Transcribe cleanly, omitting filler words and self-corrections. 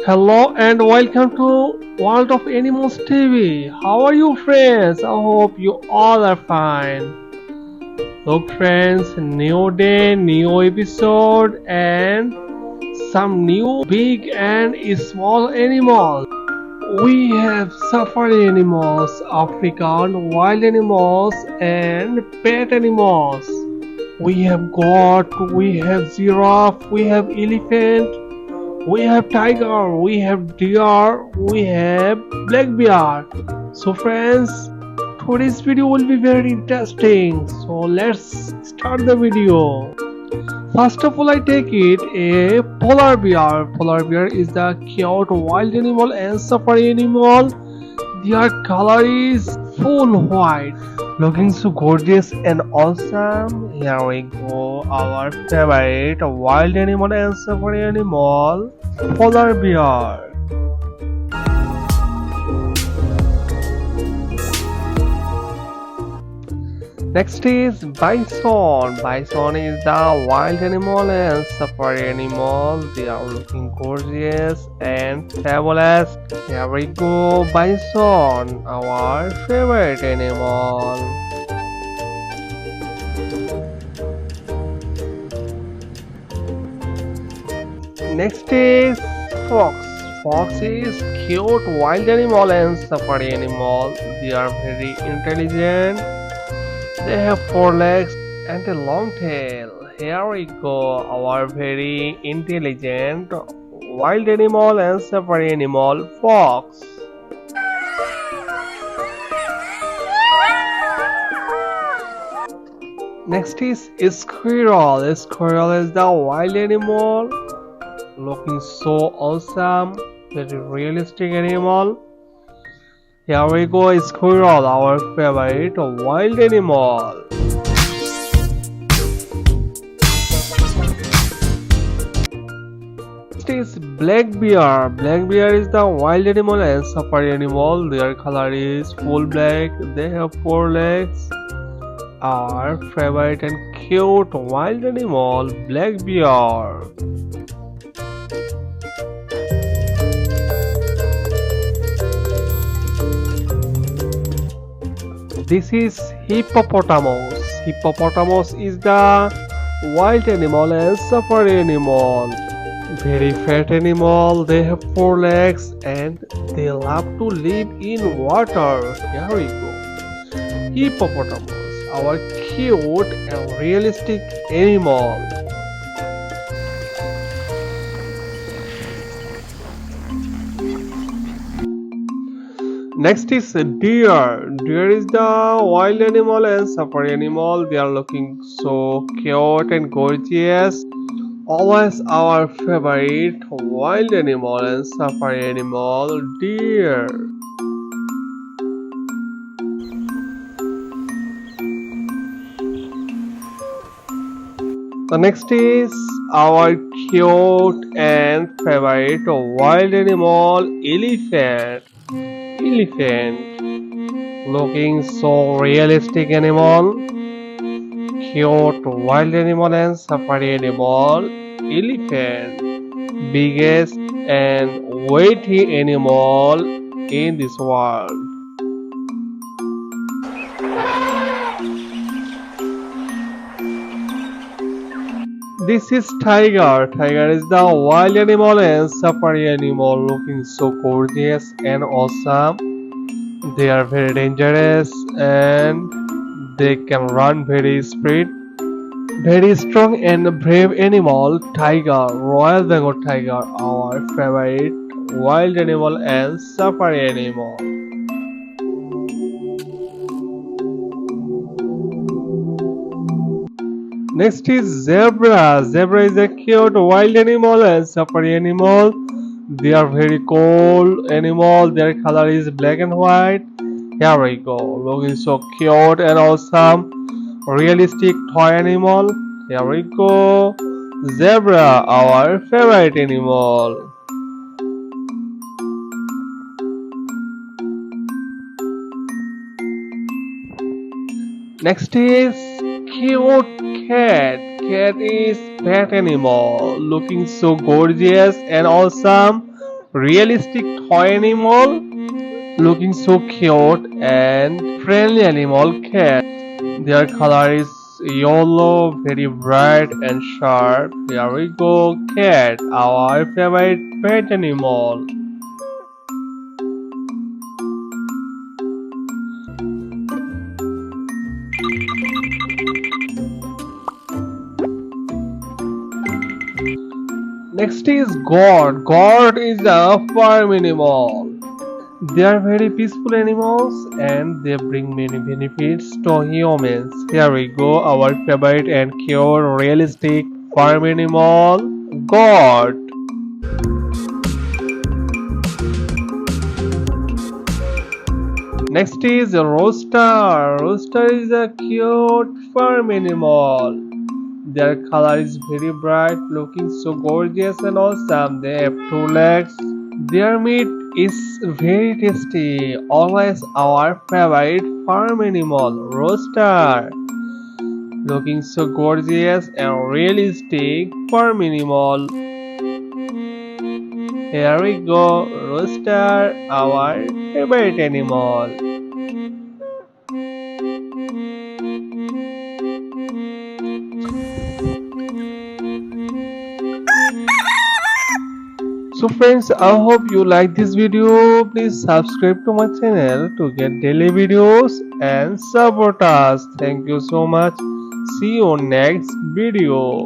Hello and welcome to World of Animals TV. How are you friends? I hope you all are fine. Look friends, new day, new episode and some new big and small animals. We have safari animals, African wild animals and pet animals. We have goat, we have giraffe, we have elephant, we have tiger, we have deer, we have black bear. So friends, today's video will be very interesting. So let's start the video. First of all, I take it a polar bear. Polar bear is the cute wild animal and safari animal. Their color is full white, looking so gorgeous and awesome. Here we go, our favorite wild animal and safari animal, polar bear. Next is bison. Bison is the wild animal and safari animal. They are looking gorgeous and fabulous. Here we go, bison, our favorite animal. Next is fox. Fox is cute wild animal and safari animal. They are very intelligent. They have four legs and a long tail. Here we go, our very intelligent wild animal and safari animal, fox. Next is squirrel. Squirrel is the wild animal, looking so awesome, very realistic animal. Here we go, squirrel, our favorite wild animal. Next is black bear. Black bear is the wild animal and safari animal. Their color is full black. They have four legs. Our favorite and cute wild animal, black bear. This is hippopotamus. Hippopotamus is the wild animal and safari animal. Very fat animal. They have four legs and they love to live in water. Here we go. Hippopotamus, our cute and realistic animal. Next is deer. Deer is the wild animal and safari animal. They are looking so cute and gorgeous. Always our favorite wild animal and safari animal, deer. The next is our cute and favorite wild animal, elephant. Elephant, looking so realistic animal, cute wild animal and safari animal, elephant, biggest and weighty animal in this world. This is tiger. Tiger is the wild animal and safari animal, looking so gorgeous and awesome. They are very dangerous and they can run very speed. Very strong and brave animal, tiger, Royal Bengal tiger, our favorite wild animal and safari animal. Next is zebra. Zebra is a cute wild animal and safari animal. They are very cool animal. Their color is black and white. Here we go. Looking so cute and awesome. Realistic toy animal. Here we go. Zebra, our favorite animal. Next is cute cat. Cat is pet animal, looking so gorgeous and awesome. realistic toy animal, looking so cute and friendly animal cat. Their color is yellow, very bright and sharp. Here we go, cat, our favorite pet animal. Next is goat. Goat is a farm animal. They are very peaceful animals and they bring many benefits to humans. Here we go, our favorite and cute realistic farm animal, goat. Next is a rooster. Rooster is a cute farm animal. Their color is very bright, looking so gorgeous and awesome. They have two legs. Their meat is very tasty. Always our favorite farm animal, rooster. Looking so gorgeous and realistic farm animal. Here we go, rooster, our favorite animal. So friends, I hope you like this video. Please subscribe to my channel to get daily videos and support us. Thank you so much. See you next video.